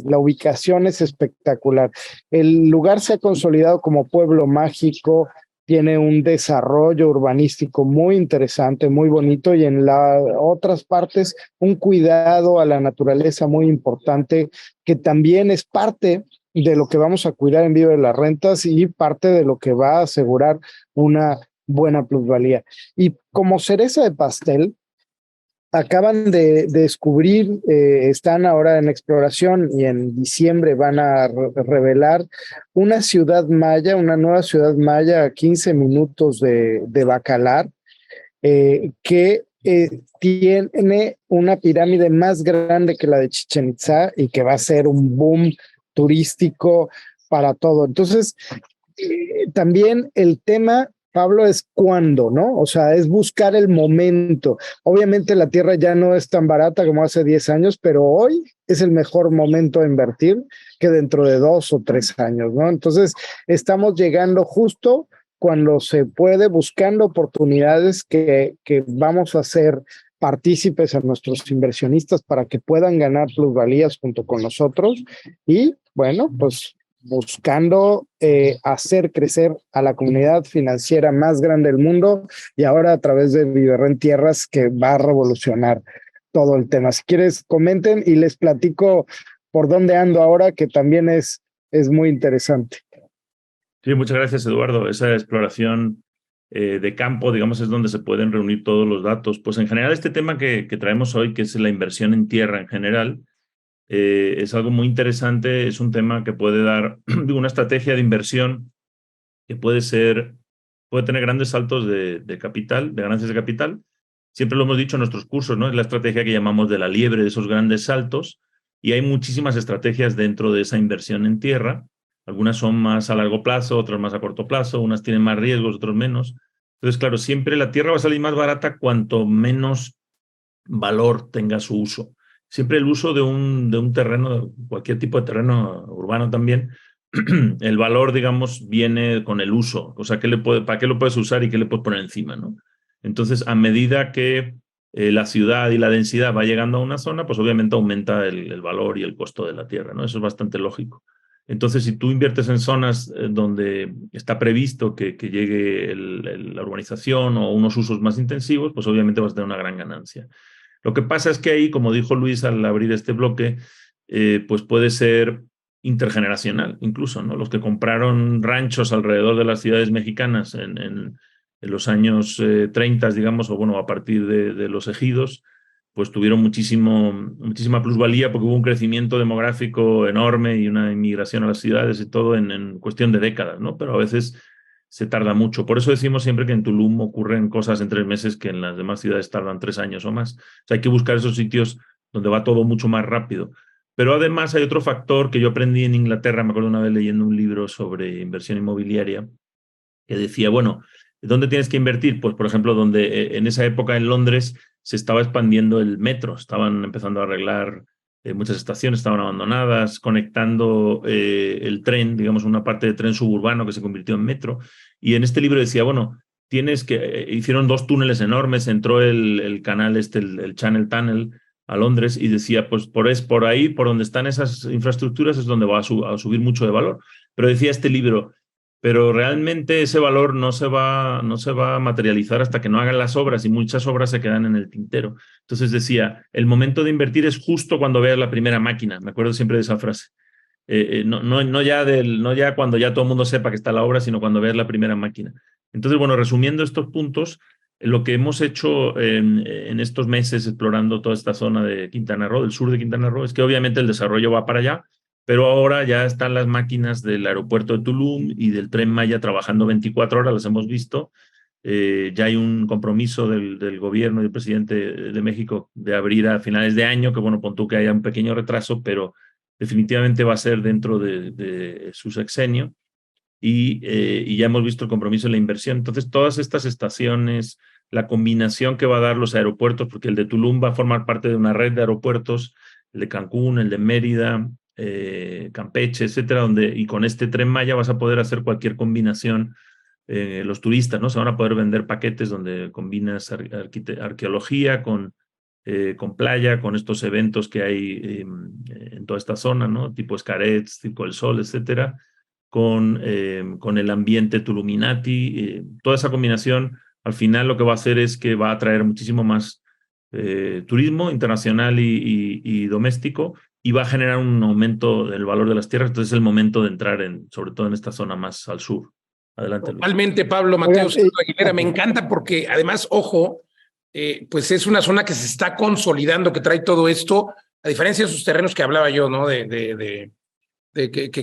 la ubicación es espectacular. El lugar se ha consolidado como pueblo mágico, tiene un desarrollo urbanístico muy interesante, muy bonito, y en otras partes un cuidado a la naturaleza muy importante, que también es parte de lo que vamos a cuidar en Vive las Rentas y parte de lo que va a asegurar una buena plusvalía. Y como cereza de pastel, acaban de descubrir, están ahora en exploración y en diciembre van a revelar una ciudad maya, una nueva ciudad maya a 15 minutos de Bacalar, que tiene una pirámide más grande que la de Chichén Itzá y que va a ser un boom turístico para todo. Entonces, también el tema, Pablo, es cuándo, ¿no? O sea, es buscar el momento. Obviamente la tierra ya no es tan barata como hace 10 años, pero hoy es el mejor momento a invertir que dentro de 2 o 3 años, ¿no? Entonces, estamos llegando justo cuando se puede, buscando oportunidades que vamos a hacer partícipes a nuestros inversionistas para que puedan ganar plusvalías junto con nosotros y, bueno, pues buscando hacer crecer a la comunidad financiera más grande del mundo y ahora a través de Viverrent Tierras, que va a revolucionar todo el tema. Si quieres, comenten y les platico por dónde ando ahora, que también es muy interesante. Sí, muchas gracias, Eduardo. Esa exploración de campo, digamos, es donde se pueden reunir todos los datos. Pues en general este tema que traemos hoy, que es la inversión en tierra en general, es algo muy interesante. Es un tema que puede dar una estrategia de inversión que puede tener grandes saltos de capital, de ganancias de capital. Siempre lo hemos dicho en nuestros cursos, ¿no? Es la estrategia que llamamos de la liebre, de esos grandes saltos, y hay muchísimas estrategias dentro de esa inversión en tierra. Algunas son más a largo plazo, otras más a corto plazo, unas tienen más riesgos, otras menos. Entonces, claro, siempre la tierra va a salir más barata cuanto menos valor tenga su uso. Siempre el uso de un terreno, cualquier tipo de terreno urbano también, el valor, digamos, viene con el uso. O sea, ¿para qué lo puedes usar y qué le puedes poner encima, ¿no? Entonces, a medida que la ciudad y la densidad va llegando a una zona, pues obviamente aumenta el valor y el costo de la tierra, ¿no? Eso es bastante lógico. Entonces, si tú inviertes en zonas donde está previsto que llegue la urbanización o unos usos más intensivos, pues obviamente vas a tener una gran ganancia. Lo que pasa es que ahí, como dijo Luis al abrir este bloque, pues puede ser intergeneracional incluso, ¿no? Los que compraron ranchos alrededor de las ciudades mexicanas en los años 30, digamos, o bueno, a partir de los ejidos, pues tuvieron muchísima plusvalía porque hubo un crecimiento demográfico enorme y una inmigración a las ciudades y todo en cuestión de décadas, ¿no? Pero a veces se tarda mucho. Por eso decimos siempre que en Tulum ocurren cosas en 3 meses que en las demás ciudades tardan 3 años o más. O sea, hay que buscar esos sitios donde va todo mucho más rápido. Pero además hay otro factor que yo aprendí en Inglaterra, me acuerdo una vez leyendo un libro sobre inversión inmobiliaria, que decía, bueno, ¿dónde tienes que invertir? Pues, por ejemplo, donde en esa época en Londres se estaba expandiendo el metro, estaban empezando a arreglar muchas estaciones, estaban abandonadas, conectando el tren, digamos, una parte de tren suburbano que se convirtió en metro. Y en este libro decía, bueno, hicieron 2 túneles enormes, entró el canal el Channel Tunnel a Londres y decía, pues por ahí, por donde están esas infraestructuras es donde va a subir mucho de valor. Pero decía este libro, pero realmente ese valor no se va a materializar hasta que no hagan las obras y muchas obras se quedan en el tintero. Entonces decía, el momento de invertir es justo cuando veas la primera máquina. Me acuerdo siempre de esa frase. No ya cuando ya todo el mundo sepa que está la obra, sino cuando veas la primera máquina. Entonces, bueno, resumiendo estos puntos, lo que hemos hecho en estos meses explorando toda esta zona de Quintana Roo, del sur de Quintana Roo, es que obviamente el desarrollo va para allá, pero ahora ya están las máquinas del aeropuerto de Tulum y del Tren Maya trabajando 24 horas, las hemos visto. Ya hay un compromiso del gobierno y del presidente de México de abrir a finales de año, que bueno, pon tú que haya un pequeño retraso, pero definitivamente va a ser dentro de su sexenio. Y ya hemos visto el compromiso de la inversión. Entonces, todas estas estaciones, la combinación que va a dar los aeropuertos, porque el de Tulum va a formar parte de una red de aeropuertos, el de Cancún, el de Mérida, Campeche, etcétera, y con este Tren Maya vas a poder hacer cualquier combinación. Los turistas, ¿no? Se van a poder vender paquetes donde combinas arqueología con playa, con estos eventos que hay en toda esta zona, ¿no? Tipo Xcaret, Circo del Sol, etcétera, con el ambiente Tuluminati. Toda esa combinación, al final lo que va a hacer es que va a atraer muchísimo más turismo internacional y doméstico, y va a generar un aumento del valor de las tierras. Entonces es el momento de entrar sobre todo en esta zona más al sur. Adelante, Luis. Totalmente, Pablo Mateo Aguilera, me encanta porque además, ojo, pues es una zona que se está consolidando, que trae todo esto, a diferencia de esos terrenos que hablaba yo, ¿no? Que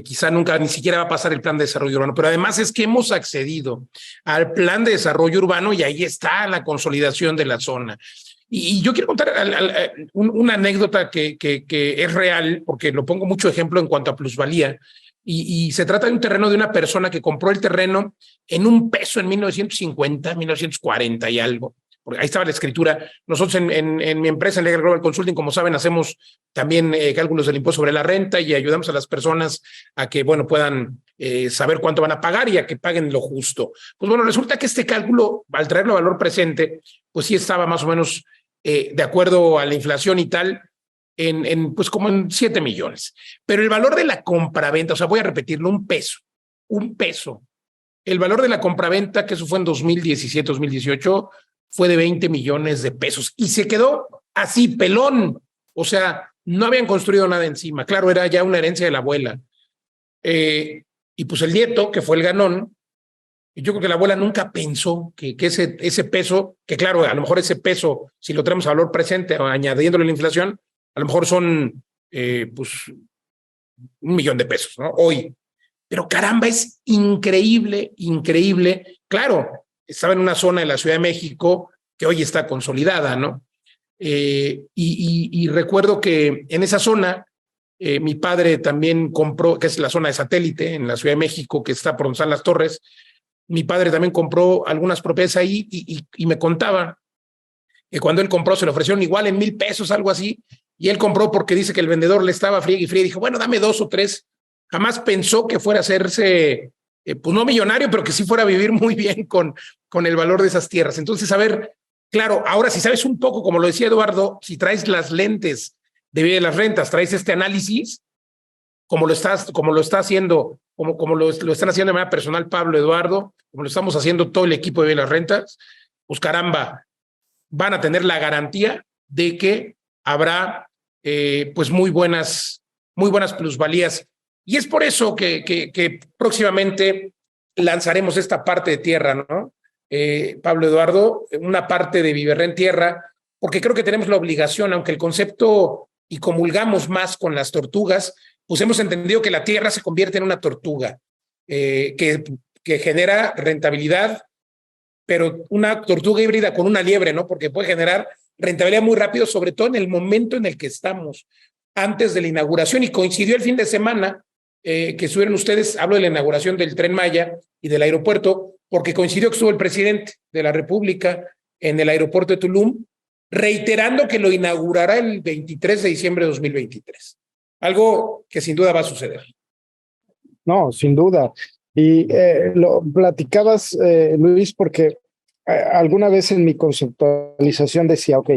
quizá nunca ni siquiera va a pasar el plan de desarrollo urbano, pero además es que hemos accedido al plan de desarrollo urbano y ahí está la consolidación de la zona. Y yo quiero contar una anécdota que es real, porque lo pongo mucho ejemplo en cuanto a plusvalía, y se trata de un terreno de una persona que compró el terreno en $1 en 1950, 1940 y algo. Porque ahí estaba la escritura. Nosotros en mi empresa, en Legal Global Consulting, como saben, hacemos también cálculos del impuesto sobre la renta y ayudamos a las personas a que, bueno, puedan saber cuánto van a pagar y a que paguen lo justo. Pues bueno, resulta que este cálculo, al traerlo a valor presente, pues sí estaba más o menos de acuerdo a la inflación y tal, pues como en 7 millones. Pero el valor de la compraventa, o sea, voy a repetirlo, un peso. El valor de la compraventa, que eso fue en 2017, 2018, fue de 20 millones de pesos y se quedó así, pelón. O sea, no habían construido nada encima. Claro, era ya una herencia de la abuela. Y pues el nieto, que fue el ganón, yo creo que la abuela nunca pensó que ese peso, que claro, a lo mejor ese peso, si lo traemos a valor presente, añadiéndole la inflación, a lo mejor son pues 1 millón de pesos, ¿no? Hoy. Pero caramba, es increíble. Claro, estaba en una zona de la Ciudad de México que hoy está consolidada, ¿no? Y recuerdo que en esa zona, mi padre también compró, que es la zona de Satélite, en la Ciudad de México, que está por donde están las torres. Mi padre también compró algunas propiedades ahí y me contaba que cuando él compró se le ofrecieron igual en 1,000 pesos, algo así, y él compró porque dice que el vendedor le estaba friegue y friegue, y dijo, bueno, dame 2 o 3. Jamás pensó que fuera a hacerse, pues no millonario, pero que sí fuera a vivir muy bien con el valor de esas tierras. Entonces, a ver, claro, ahora si sabes un poco, como lo decía Eduardo, si traes las lentes de Vive de las Rentas, traes este análisis, como lo está haciendo, como lo están haciendo de manera personal Pablo, Eduardo, como lo estamos haciendo todo el equipo de Vive de las Rentas, pues caramba, van a tener la garantía de que habrá pues muy buenas plusvalías. Y es por eso que próximamente lanzaremos esta parte de tierra, ¿no? Pablo, Eduardo, una parte de Viverre en Tierra, porque creo que tenemos la obligación, aunque el concepto y comulgamos más con las tortugas, pues hemos entendido que la tierra se convierte en una tortuga que genera rentabilidad, pero una tortuga híbrida con una liebre, ¿no? Porque puede generar rentabilidad muy rápido, sobre todo en el momento en el que estamos, antes de la inauguración, y coincidió el fin de semana que estuvieron ustedes, hablo de la inauguración del Tren Maya y del aeropuerto, porque coincidió que estuvo el presidente de la República en el aeropuerto de Tulum, reiterando que lo inaugurará el 23 de diciembre de 2023. Algo que sin duda va a suceder. No, sin duda. Y lo platicabas, Luis, porque alguna vez en mi conceptualización decía, ok,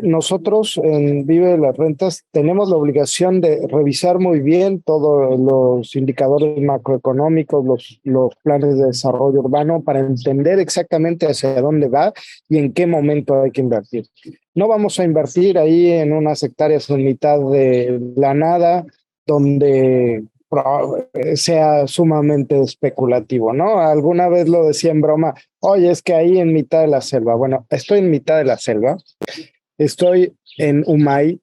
nosotros en Vive de las Rentas tenemos la obligación de revisar muy bien todos los indicadores macroeconómicos, los planes de desarrollo urbano para entender exactamente hacia dónde va y en qué momento hay que invertir. No vamos a invertir ahí en unas hectáreas en mitad de la nada, donde sea sumamente especulativo, ¿no? Alguna vez lo decía en broma, oye, es que ahí en mitad de la selva. Bueno, estoy en mitad de la selva. Estoy en Umay,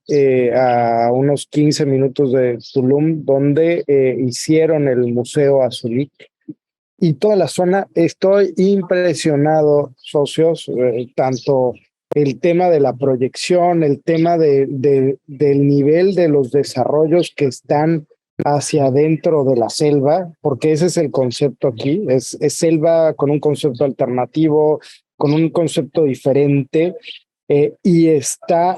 a unos 15 minutos de Tulum, donde hicieron el Museo Azulik. Y toda la zona, estoy impresionado, socios, tanto el tema de la proyección, el tema del nivel de los desarrollos que están hacia adentro de la selva, porque ese es el concepto aquí, es selva con un concepto alternativo, con un concepto diferente, y está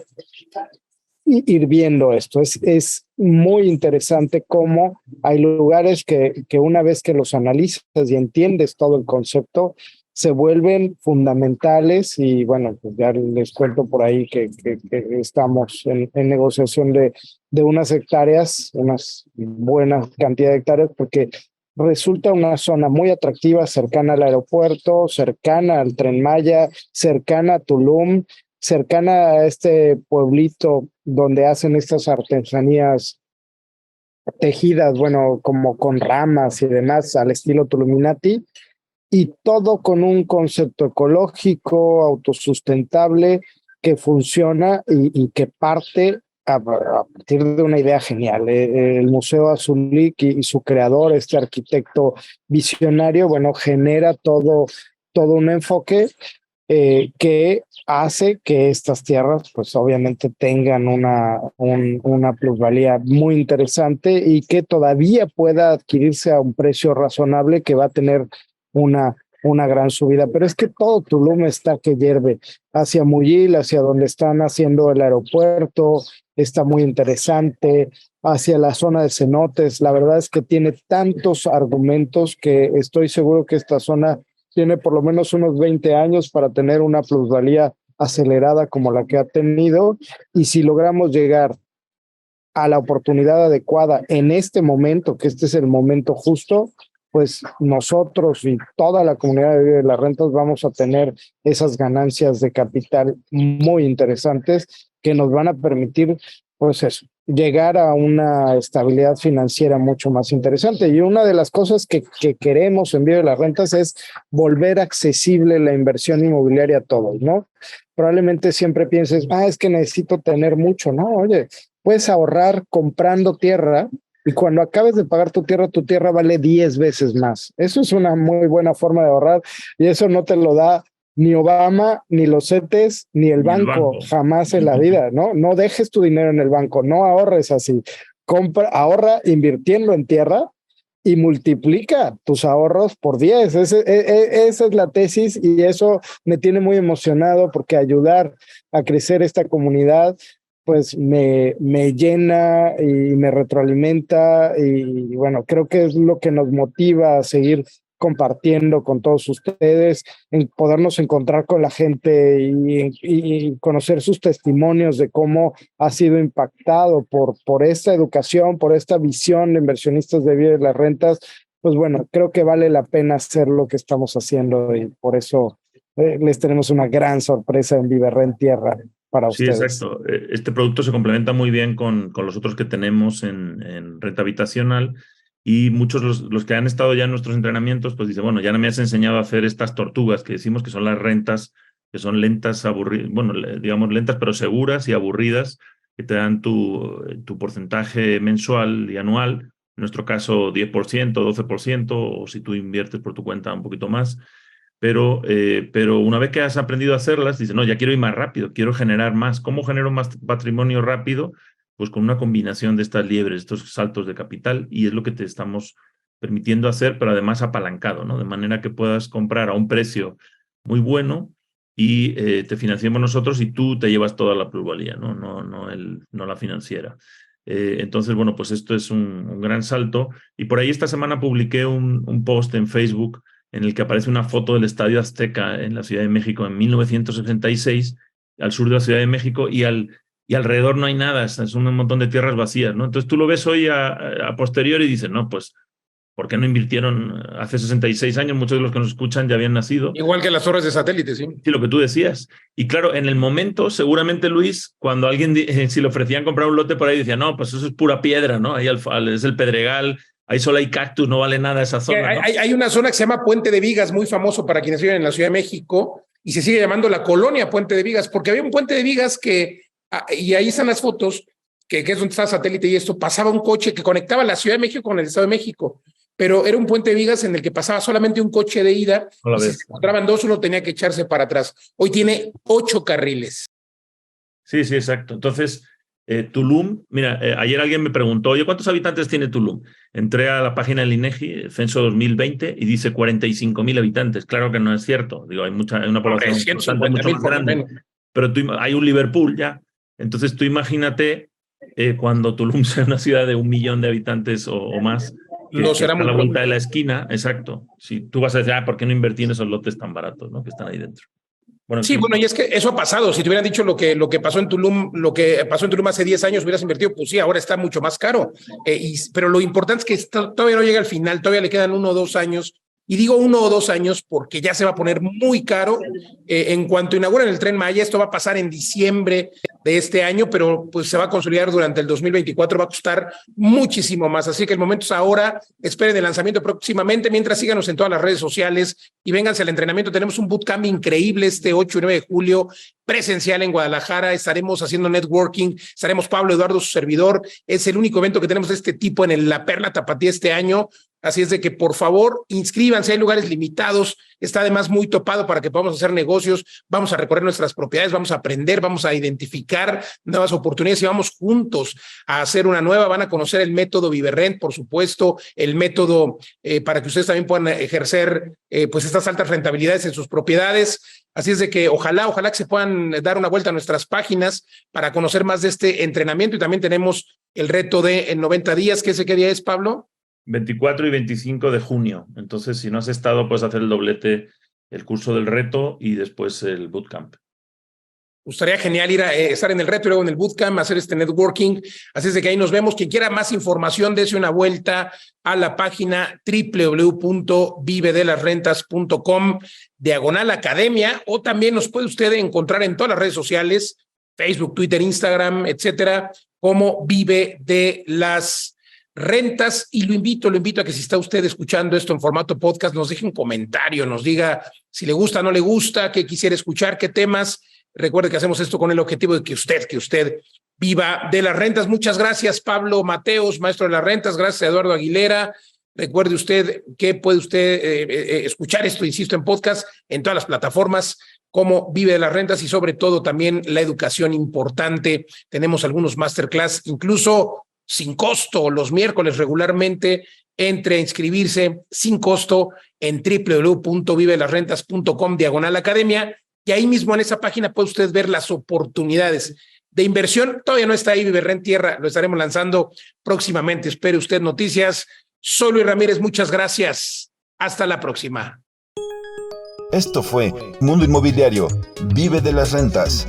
hirviendo esto. Es muy interesante cómo hay lugares que una vez que los analizas y entiendes todo el concepto, se vuelven fundamentales y bueno, pues ya les cuento por ahí que estamos en negociación de unas hectáreas, unas buenas cantidad de hectáreas, porque resulta una zona muy atractiva, cercana al aeropuerto, cercana al Tren Maya, cercana a Tulum, cercana a este pueblito donde hacen estas artesanías tejidas, bueno, como con ramas y demás, al estilo Tuluminati, y todo con un concepto ecológico, autosustentable, que funciona y que parte a partir de una idea genial. El Museo Azulik y su creador, este arquitecto visionario, bueno, genera todo un enfoque que hace que estas tierras, pues obviamente tengan una plusvalía muy interesante y que todavía pueda adquirirse a un precio razonable que va a tener una gran subida. Pero es que todo Tulum está que hierve, hacia Muyil, hacia donde están haciendo el aeropuerto, está muy interesante, hacia la zona de cenotes. La verdad es que tiene tantos argumentos que estoy seguro que esta zona tiene por lo menos unos 20 años para tener una plusvalía acelerada como la que ha tenido, y si logramos llegar a la oportunidad adecuada en este momento, que este es el momento justo, pues nosotros y toda la comunidad de las rentas vamos a tener esas ganancias de capital muy interesantes que nos van a permitir, pues eso, llegar a una estabilidad financiera mucho más interesante. Y una de las cosas que queremos en Vive de las Rentas es volver accesible la inversión inmobiliaria a todos, ¿no? Probablemente siempre pienses, es que necesito tener mucho, ¿no? Oye, puedes ahorrar comprando tierra, y cuando acabes de pagar tu tierra vale 10 veces más. Eso es una muy buena forma de ahorrar, y eso no te lo da ni Obama, ni los CETES, ni el banco, jamás en la vida, ¿no? No dejes tu dinero en el banco, no ahorres así. Ahorra invirtiendo en tierra y multiplica tus ahorros por 10. Esa es la tesis, y eso me tiene muy emocionado, porque ayudar a crecer esta comunidad pues me llena y me retroalimenta, y bueno, creo que es lo que nos motiva a seguir compartiendo con todos ustedes, en podernos encontrar con la gente y conocer sus testimonios de cómo ha sido impactado por esta educación, por esta visión de inversionistas de Vive de las Rentas. Pues bueno, creo que vale la pena hacer lo que estamos haciendo, y por eso les tenemos una gran sorpresa en Vive Rent Tierra para ustedes. Sí, exacto. Este producto se complementa muy bien con los otros que tenemos en renta habitacional, y muchos los que han estado ya en nuestros entrenamientos, pues dicen, bueno, ya no me has enseñado a hacer estas tortugas que decimos, que son las rentas, que son lentas, aburridas, bueno, digamos lentas pero seguras y aburridas, que te dan tu porcentaje mensual y anual, en nuestro caso 10%, 12%, o si tú inviertes por tu cuenta un poquito más. Pero una vez que has aprendido a hacerlas, dices, no, ya quiero ir más rápido, quiero generar más. ¿Cómo genero más patrimonio rápido? Pues con una combinación de estas liebres, estos saltos de capital, y es lo que te estamos permitiendo hacer, pero además apalancado, ¿no? De manera que puedas comprar a un precio muy bueno y te financiemos nosotros, y tú te llevas toda la plusvalía, ¿no? No la financiera. Entonces, bueno, pues esto es un gran salto. Y por ahí esta semana publiqué un post en Facebook en el que aparece una foto del Estadio Azteca en la Ciudad de México en 1966, al sur de la Ciudad de México, y alrededor no hay nada, es un montón de tierras vacías, ¿no? Entonces tú lo ves hoy a posteriori y dices, no, pues, ¿por qué no invirtieron hace 66 años? Muchos de los que nos escuchan ya habían nacido. Igual que las torres de satélite, sí. Sí, lo que tú decías. Y claro, en el momento, seguramente, Luis, cuando alguien, si le ofrecían comprar un lote por ahí, decía, no, pues eso es pura piedra, ¿no? Ahí es el Pedregal, ahí solo hay cactus, no vale nada esa zona, ¿no? Hay una zona que se llama Puente de Vigas, muy famoso para quienes viven en la Ciudad de México, y se sigue llamando la colonia Puente de Vigas, porque había un puente de Vigas y ahí están las fotos, que es donde está satélite, y esto, pasaba un coche que conectaba la Ciudad de México con el Estado de México, pero era un puente de vigas en el que pasaba solamente un coche de ida, y si se encontraban dos, uno tenía que echarse para atrás. Hoy tiene 8 carriles. Sí, exacto. Entonces, Tulum, mira, ayer alguien me preguntó, oye, ¿cuántos habitantes tiene Tulum? Entré a la página del INEGI, censo 2020, y dice 45,000 habitantes. Claro que no es cierto. Digo, hay una población bastante mucho más grande. Pero hay un Liverpool ya. Entonces tú imagínate cuando Tulum sea una ciudad de 1 millón de habitantes o más, no será muy a la vuelta de la esquina, exacto. Si tú vas a decir, ¿por qué no invertí en esos lotes tan baratos, ¿no? Que están ahí dentro? Bueno, sí, bueno, y es que eso ha pasado. Si te hubieran dicho lo que pasó en Tulum, hace 10 años, hubieras invertido, pues sí, ahora está mucho más caro. Pero lo importante es que todavía no llega al final, todavía le quedan 1 o 2 años. Y digo 1 o 2 años porque ya se va a poner muy caro. En cuanto inauguran el Tren Maya, esto va a pasar en diciembre de este año, pero pues se va a consolidar durante el 2024, va a costar muchísimo más. Así que el momento es ahora, esperen el lanzamiento próximamente, mientras síganos en todas las redes sociales y vénganse al entrenamiento. Tenemos un bootcamp increíble este 8 y 9 de julio, presencial en Guadalajara. Estaremos haciendo networking, estaremos Pablo Eduardo, su servidor. Es el único evento que tenemos de este tipo en la Perla Tapatía este año. Así es de que, por favor, inscríbanse, hay lugares limitados, está además muy topado para que podamos hacer negocios, vamos a recorrer nuestras propiedades, vamos a aprender, vamos a identificar nuevas oportunidades y vamos juntos a hacer una nueva. Van a conocer el método Vive Rent, por supuesto, el método para que ustedes también puedan ejercer pues estas altas rentabilidades en sus propiedades. Así es de que ojalá que se puedan dar una vuelta a nuestras páginas para conocer más de este entrenamiento. Y también tenemos el reto de en 90 días, ¿qué día es, Pablo? 24 y 25 de junio. Entonces, si no has estado, puedes hacer el doblete, el curso del reto y después el bootcamp. Estaría genial ir a estar en el reto y luego en el bootcamp, hacer este networking. Así es de que ahí nos vemos. Quien quiera más información, dése una vuelta a la página www.vivedelasrentas.com/academia, o también nos puede usted encontrar en todas las redes sociales, Facebook, Twitter, Instagram, etcétera, como Vive de las Rentas. Y lo invito a que si está usted escuchando esto en formato podcast, nos deje un comentario, nos diga si le gusta, no le gusta, qué quisiera escuchar, qué temas. Recuerde que hacemos esto con el objetivo de que usted viva de las rentas. Muchas gracias, Pablo Mateos, maestro de las rentas. Gracias a Eduardo Aguilera. Recuerde usted que puede usted escuchar esto, insisto, en podcast, en todas las plataformas como Vive de las Rentas, y sobre todo también la educación importante. Tenemos algunos masterclass, incluso sin costo, los miércoles regularmente. Entre a inscribirse sin costo en www.vivedelasrentas.com/academia. Y ahí mismo en esa página puede usted ver las oportunidades de inversión. Todavía no está ahí Vive Rent Tierra, lo estaremos lanzando próximamente. Espere usted noticias. Soy Luis Ramírez, muchas gracias. Hasta la próxima. Esto fue Mundo Inmobiliario. Vive de las rentas.